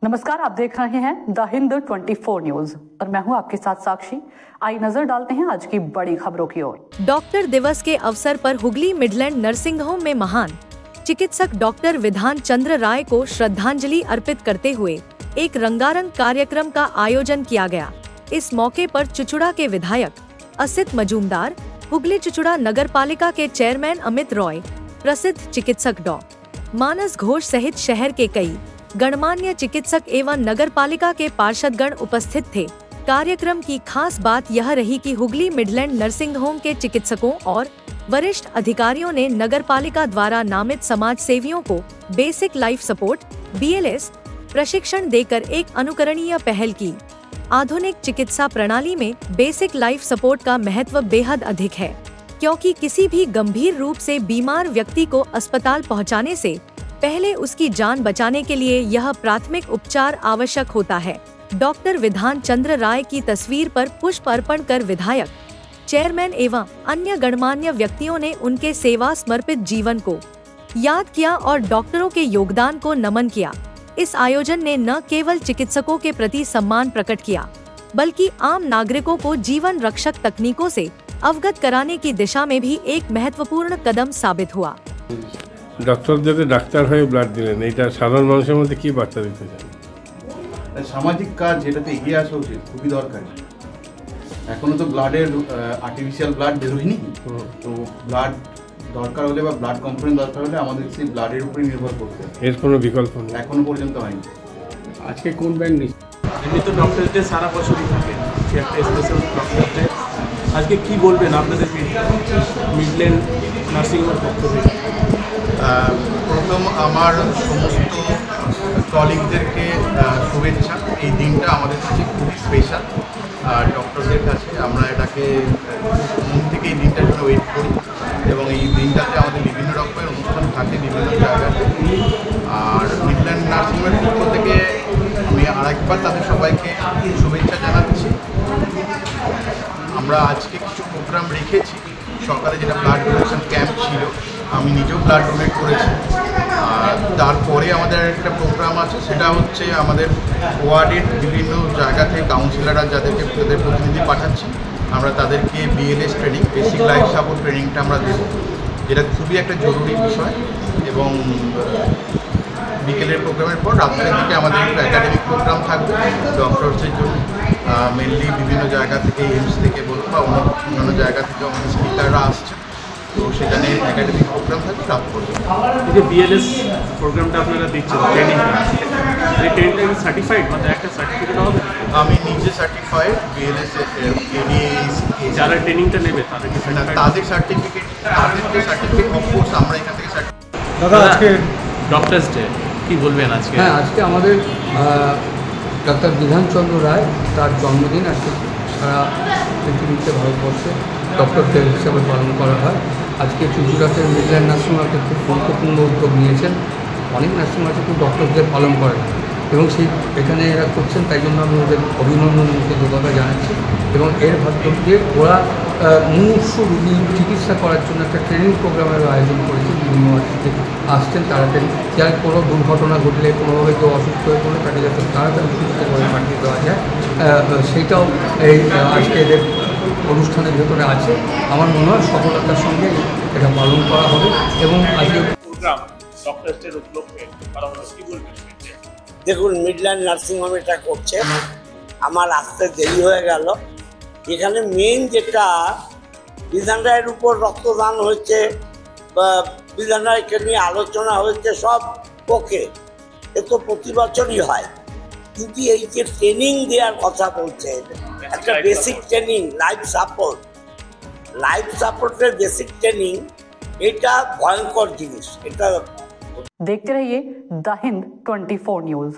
नमस्कार, आप देख रहे हैं द हिंद 24 न्यूज और मैं हूं आपके साथ साक्षी। आई नजर डालते हैं आज की बड़ी खबरों की ओर। डॉक्टर दिवस के अवसर पर हुगली मिडलैंड नर्सिंग होम में महान चिकित्सक डॉक्टर विधान चंद्र राय को श्रद्धांजलि अर्पित करते हुए एक रंगारंग कार्यक्रम का आयोजन किया गया। इस मौके पर चुचुड़ा के विधायक असित मजूमदार, हुगली चुचुड़ा नगर पालिका के चेयरमैन अमित रॉय, प्रसिद्ध चिकित्सक डॉ मानस घोष सहित शहर के कई गणमान्य चिकित्सक एवं नगर पालिका के पार्षदगण उपस्थित थे। कार्यक्रम की खास बात यह रही कि हुगली मिडलैंड नर्सिंग होम के चिकित्सकों और वरिष्ठ अधिकारियों ने नगर पालिका द्वारा नामित समाज सेवियों को बेसिक लाइफ सपोर्ट (BLS) प्रशिक्षण देकर एक अनुकरणीय पहल की। आधुनिक चिकित्सा प्रणाली में बेसिक लाइफ सपोर्ट का महत्व बेहद अधिक है, क्योंकि किसी भी गंभीर रूप से बीमार व्यक्ति को अस्पताल पहुंचाने से पहले उसकी जान बचाने के लिए यह प्राथमिक उपचार आवश्यक होता है। डॉक्टर विधान चंद्र राय की तस्वीर पर पुष्प अर्पण कर विधायक, चेयरमैन एवं अन्य गणमान्य व्यक्तियों ने उनके सेवा समर्पित जीवन को याद किया और डॉक्टरों के योगदान को नमन किया। इस आयोजन ने न केवल चिकित्सकों के प्रति सम्मान प्रकट किया, बल्कि आम नागरिकों को जीवन रक्षक तकनीकों से अवगत कराने की दिशा में भी एक महत्वपूर्ण कदम साबित हुआ। डॉक्टर যাতে ডাক্তার হয়ে ব্লাড দিলেন, এটা সাধারণ মানুষের মধ্যে কি বার্তা দিতে চান? সামাজিক কাজ যেটাতে এগিয়ে আসা উচিত, খুবই দরকারি। এখনো তো ব্লাডের আর্টিফিশিয়াল ব্লাড বেরোয়নি, তো ব্লাড দরকার হলে বা ব্লাড কম্পোনেন্ট দরকার হলে আমাদের সেই ব্লাডের উপরে নির্ভর করতে হবে। এর কোনো বিকল্প নেই, এখনো পর্যন্ত হয়নি। আজকে কোন ব্যাংক নেই? এমনি তো ডক্টর ডে সারা বছরই থাকে, সে একটা স্পেশাল ডক্টর ডে। আজকে কি বলবেন আপনাদের মিডল্যান্ড নার্সিং হোমের পক্ষ থেকে? প্রথম আমার সমস্ত কলিগদেরকে শুভেচ্ছা। এই দিনটা আমাদের কাছে খুবই স্পেশাল। ডক্টরদের কাছে আমরা এটাকে মন থেকে এই দিনটার জন্য ওয়েট করি এবং এই দিনটাতে আমাদের বিভিন্ন রকমের অনুষ্ঠান থাকে বিভিন্ন জায়গাতে। আর মিডল্যান্ড নার্সিংহোমের পক্ষ থেকে আমি আরেকবার তাদের সবাইকে শুভেচ্ছা জানাচ্ছি। আমরা আজকে কিছু প্রোগ্রাম রেখেছি। সকালে যেটা ব্লাড ডোনেশন ক্যাম্প ছিল, আমি নিজেও ব্লাড ডোনেট করেছি। আর তারপরে আমাদের একটা প্রোগ্রাম আছে, সেটা হচ্ছে আমাদের ওয়ার্ডের বিভিন্ন জায়গা থেকে কাউন্সিলররা যাদেরকে তাদের প্রতিনিধি পাঠাচ্ছি, আমরা তাদেরকে BLS training, basic life support ট্রেনিংটা আমরা দেবো, যেটা খুবই একটা জরুরি বিষয়। এবং বিকেলের প্রোগ্রামের পর রাত্রের দিকে আমাদের একটু একাডেমিক প্রোগ্রাম থাকবে ডক্টরসের জন্য। মেনলি বিভিন্ন জায়গা থেকে, এইমস থেকে বলুন বা অন্য জায়গা থেকে আমাদের স্পিকাররা আসছে, তো সেখানে একাডেমিক প্রোগ্রাম থাকে রাত পর্যন্ত। এই যে BLS প্রোগ্রামটা আপনারা দিচ্ছেন, ট্রেনিংটা, এই ট্রেনিংটা কি সার্টিফাইড, মানে একটা সার্টিফিকেট হবে? আমি নিজে সার্টিফাইড BLS যারা ট্রেনিংটা নেবে তাদের সার্টিফিকেট, অফকোর্স আমরা এখান থেকে দাদা আজকে ডক্টরস ডে, কি বলবেন আজকে? হ্যাঁ, আজকে আমাদের ডক্টর বিধান চন্দ্র রায়, তার জন্মদিন আজকে সারা পৃথিবীতে ভারতবর্ষে ডক্টর ডে হিসেবে পালন করা হয়। আজকে চুচুড়াতে মিডল্যান্ড নার্সিং হোম খুব গুরুত্বপূর্ণ উদ্যোগ নিয়েছেন। অনেক নার্সিং আছে কিন্তু ডক্টর ডে পালন করেন এবং সেই এখানে এরা করছেন, তাই জন্য আমি ওদের অভিনন্দন কৃতজ্ঞতা জানাচ্ছি। এবং এর মাধ্যমে ওরা মুমূর্ষু রোগী চিকিৎসা করার জন্য একটা ট্রেনিং প্রোগ্রামের আয়োজন করেছে। বিভিন্ন থেকে আসছেন তারা, যার কোনো দুর্ঘটনা ঘটলে, কোনোভাবে কেউ অসুস্থ হয়ে পড়লে তাকে যাতে তাড়াতাড়ি সুস্থ করে পাঠিয়ে দেওয়া যায়, সেইটাও এই আজকে এদের অনুষ্ঠানের ভেতরে আছে। আমার মনে হয় সফলতার সঙ্গে এটা পালন করা হবে। এবং আজকে দেখুন, মিডল্যান্ড নার্সিংহোম এটা করছে, আমার আসতে দেরি হয়ে গেল। এখানে মেন যেটা বিধান রায়ের উপর রক্তদান হয়েছে বা বিধান রায়কে নিয়ে আলোচনা হয়েছে, সব ওকে, এ তো প্রতি বছরই হয়। কিন্তু এই যে ট্রেনিং দেওয়ার কথা বলছে, একটা বেসিক ট্রেনিং, লাইফ সাপোর্টের বেসিক ট্রেনিং, এটা ভয়ঙ্কর জিনিস। এটা देखते रहिए द हिंद 24 न्यूज।